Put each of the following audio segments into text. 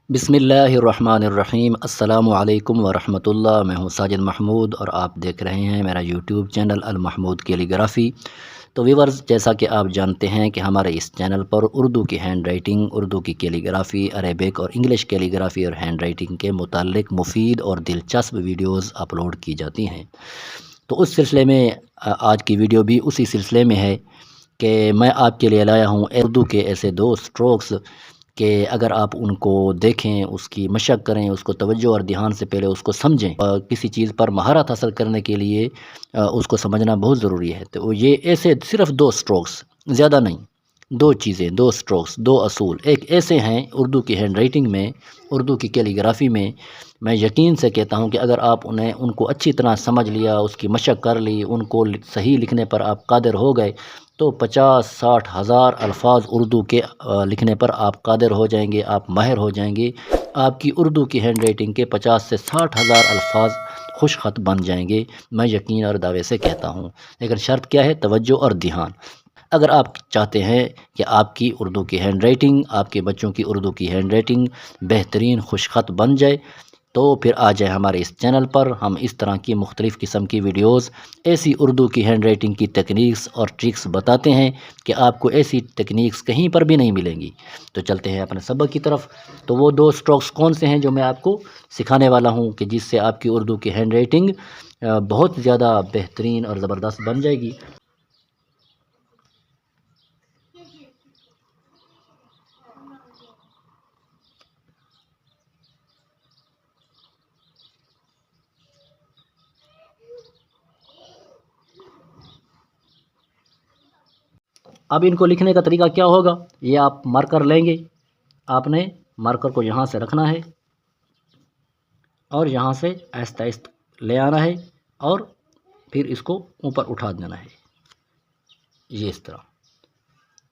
بسم اللہ الرحمن الرحیم۔ السلام علیکم ورحمۃ اللہ۔ میں ہوں ساجد محمود اور آپ دیکھ رہے ہیں میرا یوٹیوب چینل المحمود کیلیگرافی۔ تو ویورز، جیسا کہ آپ جانتے ہیں کہ ہمارے اس چینل پر اردو کی ہینڈ رائٹنگ، اردو کی کیلیگرافی، عربک اور انگلش کیلیگرافی اور ہینڈ رائٹنگ کے متعلق مفید اور دلچسپ ویڈیوز اپلوڈ کی جاتی ہیں۔ تو اس سلسلے میں آج کی ویڈیو بھی اسی سلسلے میں ہے کہ میں آپ کے لیے لایا ہوں اردو کے ایسے دو سٹروکس کہ اگر آپ ان کو دیکھیں، اس کی مشق کریں، اس کو توجہ اور دھیان سے پہلے اس کو سمجھیں، کسی چیز پر مہارت حاصل کرنے کے لیے اس کو سمجھنا بہت ضروری ہے۔ تو یہ ایسے صرف دو سٹروکس، زیادہ نہیں، دو چیزیں، دو سٹروکس، دو اصول ایک ایسے ہیں اردو کی ہینڈ رائٹنگ میں، اردو کی کیلیگرافی میں یقین سے کہتا ہوں کہ اگر آپ ان کو اچھی طرح سمجھ لیا، اس کی مشق کر لی، ان کو صحیح لکھنے پر آپ قادر ہو گئے تو 50-60 ہزار الفاظ اردو کے لکھنے پر آپ قادر ہو جائیں گے، آپ ماہر ہو جائیں گے۔ آپ کی اردو کی ہینڈ رائٹنگ کے 50 سے 60 ہزار الفاظ خوش خط بن جائیں گے، میں یقین اور دعوے سے کہتا ہوں۔ لیکن شرط کیا ہے؟ توجہ اور دھیان۔ اگر آپ چاہتے ہیں کہ آپ کی اردو کی ہینڈ رائٹنگ، آپ کے بچوں کی اردو کی ہینڈ رائٹنگ بہترین خوش خط بن جائے تو پھر آ جائے ہمارے اس چینل پر۔ ہم اس طرح کی مختلف قسم کی ویڈیوز، ایسی اردو کی ہینڈ رائٹنگ کی ٹیکنیکس اور ٹرکس بتاتے ہیں کہ آپ کو ایسی ٹیکنیکس کہیں پر بھی نہیں ملیں گی۔ تو چلتے ہیں اپنے سبق کی طرف۔ تو وہ دو سٹروکس کون سے ہیں جو میں آپ کو سکھانے والا ہوں کہ جس سے آپ کی اردو کی ہینڈ رائٹنگ بہت زیادہ بہترین اور زبردست بن جائے گی۔ اب ان کو لکھنے کا طریقہ کیا ہوگا؟ یہ آپ مارکر لیں گے، آپ نے مارکر کو یہاں سے رکھنا ہے اور یہاں سے آہستہ آہستہ لے آنا ہے اور پھر اس کو اوپر اٹھا دینا ہے، یہ اس طرح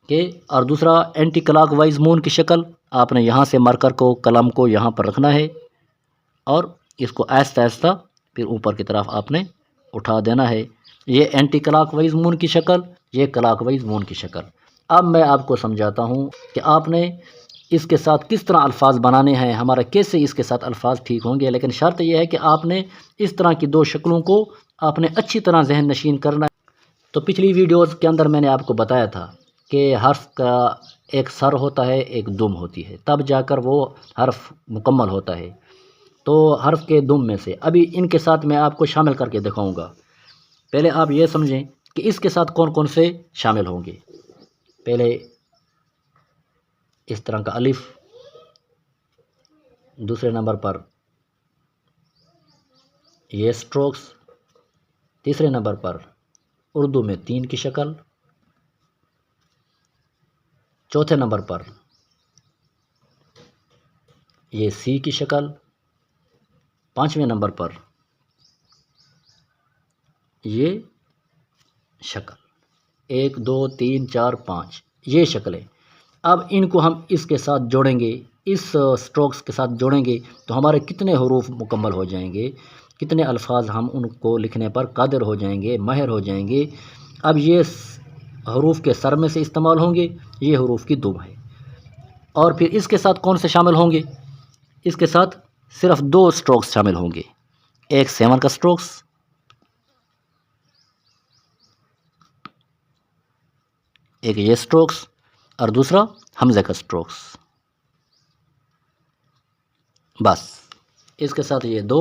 کہ۔ اور دوسرا اینٹی کلاک وائز مون کی شکل، آپ نے یہاں سے مارکر کو، قلم کو یہاں پر رکھنا ہے اور اس کو آہستہ آہستہ پھر اوپر کی طرف آپ نے اٹھا دینا ہے۔ یہ اینٹی کلاک وائز مون کی شکل، یہ کلاک وائز مون کی شکل۔ اب میں آپ کو سمجھاتا ہوں کہ آپ نے اس کے ساتھ کس طرح الفاظ بنانے ہیں، ہمارا کیسے اس کے ساتھ الفاظ ٹھیک ہوں گے۔ لیکن شرط یہ ہے کہ آپ نے اس طرح کی دو شکلوں کو آپ نے اچھی طرح ذہن نشین کرنا ہے۔ تو پچھلی ویڈیوز کے اندر میں نے آپ کو بتایا تھا کہ حرف کا ایک سر ہوتا ہے، ایک دم ہوتی ہے، تب جا کر وہ حرف مکمل ہوتا ہے۔ تو حرف کے دم میں سے ابھی ان کے ساتھ میں آپ کو شامل کر کے دکھاؤں گا۔ پہلے آپ یہ سمجھیں کہ اس کے ساتھ کون کون سے شامل ہوں گے۔ پہلے اس طرح کا الف، دوسرے نمبر پر یہ سٹروکس، تیسرے نمبر پر اردو میں 3 کی شکل، چوتھے نمبر پر یہ سی کی شکل، پانچویں نمبر پر یہ شکل، 1 2 3 4 5 یہ شکلیں۔ اب ان کو ہم اس کے ساتھ جوڑیں گے، اس سٹروکس کے ساتھ جوڑیں گے تو ہمارے کتنے حروف مکمل ہو جائیں گے، کتنے الفاظ ہم ان کو لکھنے پر قادر ہو جائیں گے، ماہر ہو جائیں گے۔ اب یہ حروف کے سر میں سے استعمال ہوں گے، یہ حروف کی دم ہے۔ اور پھر اس کے ساتھ کون سے شامل ہوں گے؟ اس کے ساتھ صرف 2 سٹروکس شامل ہوں گے، ایک 7 کا سٹروکس، ایک یہ سٹروکس اور دوسرا حمزہ کا سٹروکس۔ بس اس کے ساتھ یہ 2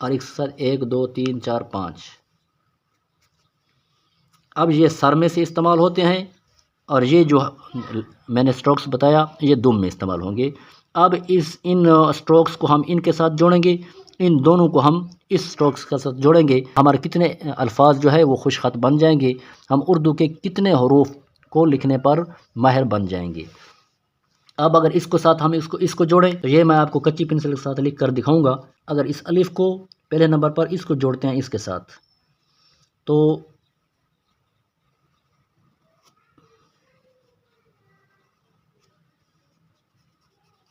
اور اس کے ساتھ 1 2 3 4 5۔ اب یہ سر میں سے استعمال ہوتے ہیں اور یہ جو میں نے سٹروکس بتایا یہ دم میں استعمال ہوں گے۔ اب ان سٹروکس کو ہم ان کے ساتھ جوڑیں گے، ان دونوں کو ہم اس سٹروکس کے ساتھ جوڑیں گے، ہمارے کتنے الفاظ جو ہے وہ خوش خط بن جائیں گے، ہم اردو کے کتنے حروف کو لکھنے پر ماہر بن جائیں گے۔ اب اگر اس کو ساتھ ہم اس کو جوڑیں تو یہ میں آپ کو کچی پنسل کے ساتھ لکھ کر دکھاؤں گا۔ اگر اس الف کو پہلے نمبر پر اس کو جوڑتے ہیں اس کے ساتھ تو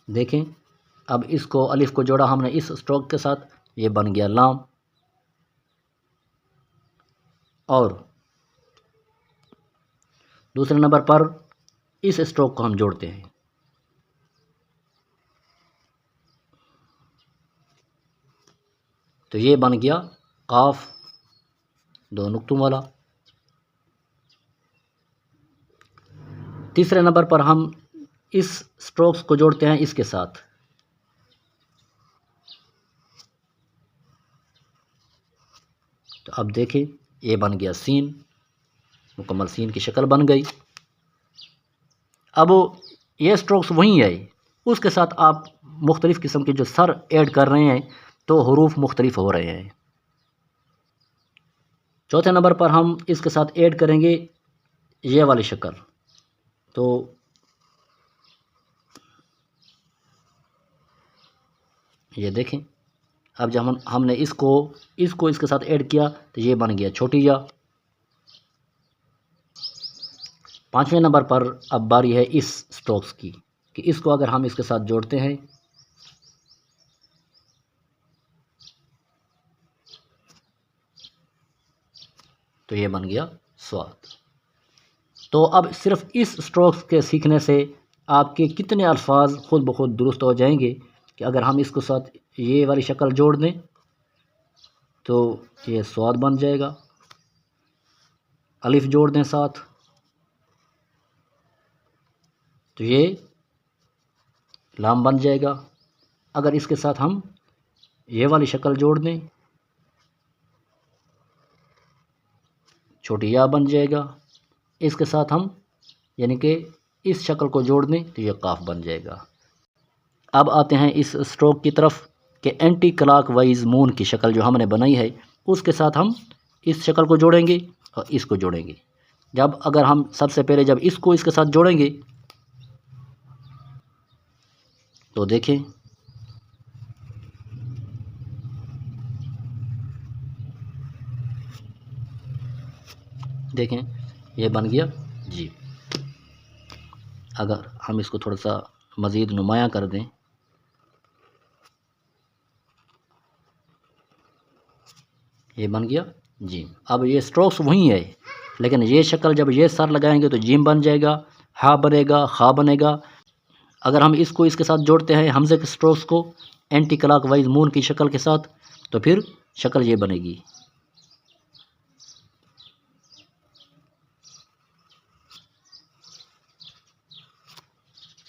دیکھیں، اب اس کو الف کو جوڑا ہم نے اس سٹروک کے ساتھ، یہ بن گیا لام۔ اور دوسرے نمبر پر اس سٹروک کو ہم جوڑتے ہیں، تو یہ بن گیا قاف دو نقطوں والا۔ تیسرے نمبر پر ہم اس سٹروکس کو جوڑتے ہیں اس کے ساتھ، تو اب دیکھیں یہ بن گیا سین، مکمل سین کی شکل بن گئی۔ اب یہ سٹروکس وہی ہے، اس کے ساتھ آپ مختلف قسم کے جو سر ایڈ کر رہے ہیں تو حروف مختلف ہو رہے ہیں۔ چوتھے نمبر پر ہم اس کے ساتھ ایڈ کریں گے یہ والی شکل، تو یہ دیکھیں اب جب ہم نے اس کو اس کے ساتھ ایڈ کیا تو یہ بن گیا چھوٹی یا۔ پانچویں نمبر پر اب باری ہے اس سٹروکس کی کہ اس کو اگر ہم اس کے ساتھ جوڑتے ہیں تو یہ بن گیا سواد۔ تو اب صرف اس سٹروکس کے سیکھنے سے آپ کے کتنے الفاظ خود بخود درست ہو جائیں گے کہ اگر ہم اس کو ساتھ یہ والی شکل جوڑ دیں تو یہ سواد بن جائے گا، الف جوڑ دیں ساتھ تو یہ لام بن جائے گا، اگر اس کے ساتھ ہم یہ والی شکل جوڑ دیں چھوٹی یا بن جائے گا، اس کے ساتھ ہم یعنی کہ اس شکل کو جوڑ دیں تو یہ قاف بن جائے گا۔ اب آتے ہیں اس سٹروک کی طرف کہ اینٹی کلاک وائز مون کی شکل جو ہم نے بنائی ہے اس کے ساتھ ہم اس شکل کو جوڑیں گے اور اس کو جوڑیں گے۔ جب اگر ہم سب سے پہلے جب اس کو اس کے ساتھ جوڑیں گے تو دیکھیں یہ بن گیا جی۔ اگر ہم اس کو تھوڑا سا مزید نمایاں کر دیں یہ بن گیا جیم۔ اب یہ سٹروکس وہی ہے لیکن یہ شکل جب یہ سر لگائیں گے تو جیم بن جائے گا، ہا بنے گا، خا بنے گا۔ اگر ہم اس کو اس کے ساتھ جوڑتے ہیں حمزے کے سٹروکس کو اینٹی کلاک وائز مون کی شکل کے ساتھ تو پھر شکل یہ بنے گی،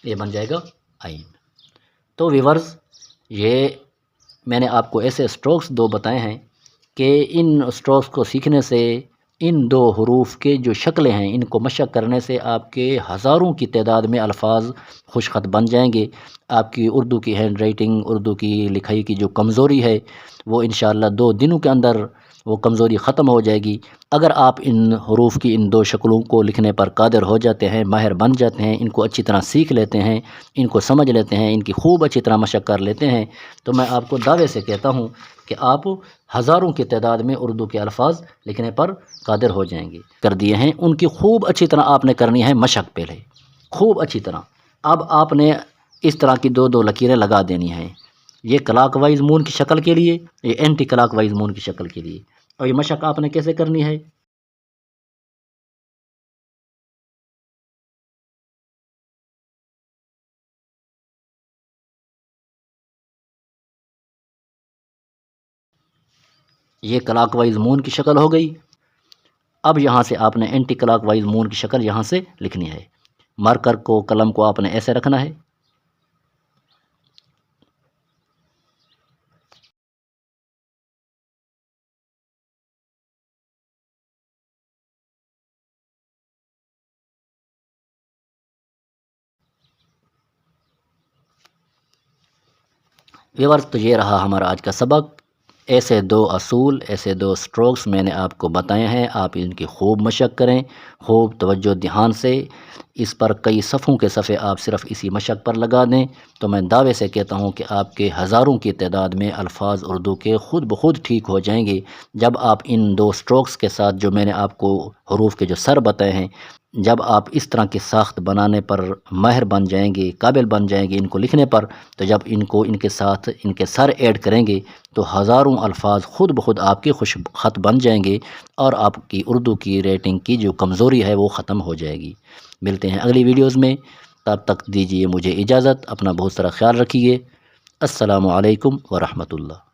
یہ بن جائے گا آئین۔ تو ویورز یہ میں نے آپ کو ایسے سٹروکس دو بتائے ہیں کہ ان سٹروکس کو سیکھنے سے ان دو حروف کے جو شکلیں ہیں ان کو مشق کرنے سے آپ کے ہزاروں کی تعداد میں الفاظ خوش خط بن جائیں گے۔ آپ کی اردو کی ہینڈ رائٹنگ، اردو کی لکھائی کی جو کمزوری ہے وہ انشاءاللہ 2 دنوں کے اندر وہ کمزوری ختم ہو جائے گی۔ اگر آپ ان حروف کی ان 2 شکلوں کو لکھنے پر قادر ہو جاتے ہیں، ماہر بن جاتے ہیں، ان کو اچھی طرح سیکھ لیتے ہیں، ان کو سمجھ لیتے ہیں، ان کی خوب اچھی طرح مشق کر لیتے ہیں تو میں آپ کو دعوے سے کہتا ہوں کہ آپ ہزاروں کی تعداد میں اردو کے الفاظ لکھنے پر قادر ہو جائیں گے۔ کر دیے ہیں ان کی خوب اچھی طرح آپ نے کرنی ہے مشق پہلے خوب اچھی طرح۔ اب آپ نے اس طرح کی 2 لکیریں لگا دینی ہیں، یہ کلاک وائز مون کی شکل کے لیے، یہ اینٹی کلاک وائز مون کی شکل کے لیے۔ اور یہ مشق آپ نے کیسے کرنی ہے؟ یہ کلاک وائز مون کی شکل ہو گئی۔ اب یہاں سے آپ نے اینٹی کلاک وائز مون کی شکل یہاں سے لکھنی ہے، مارکر کو قلم کو آپ نے ایسے رکھنا ہے، ویورز تو یہ رہا ہمارا آج کا سبق۔ ایسے 2 اصول، ایسے 2 سٹروکس میں نے آپ کو بتائے ہیں، آپ ان کی خوب مشق کریں، خوب توجہ دھیان سے اس پر کئی صفحوں کے صفحے آپ صرف اسی مشق پر لگا دیں تو میں دعوے سے کہتا ہوں کہ آپ کے ہزاروں کی تعداد میں الفاظ اردو کے خود بخود ٹھیک ہو جائیں گے۔ جب آپ ان 2 سٹروکس کے ساتھ جو میں نے آپ کو حروف کے جو سر بتائے ہیں، جب آپ اس طرح کی ساخت بنانے پر ماہر بن جائیں گے، قابل بن جائیں گے ان کو لکھنے پر، تو جب ان کو ان کے ساتھ ان کے سر ایڈ کریں گے تو ہزاروں الفاظ خود بخود آپ کے خوش خط بن جائیں گے اور آپ کی اردو کی ریٹنگ کی جو کمزوری ہے وہ ختم ہو جائے گی۔ ملتے ہیں اگلی ویڈیوز میں، تب تک دیجیے مجھے اجازت، اپنا بہت سارا خیال رکھیے۔ السلام علیکم ورحمۃ اللہ۔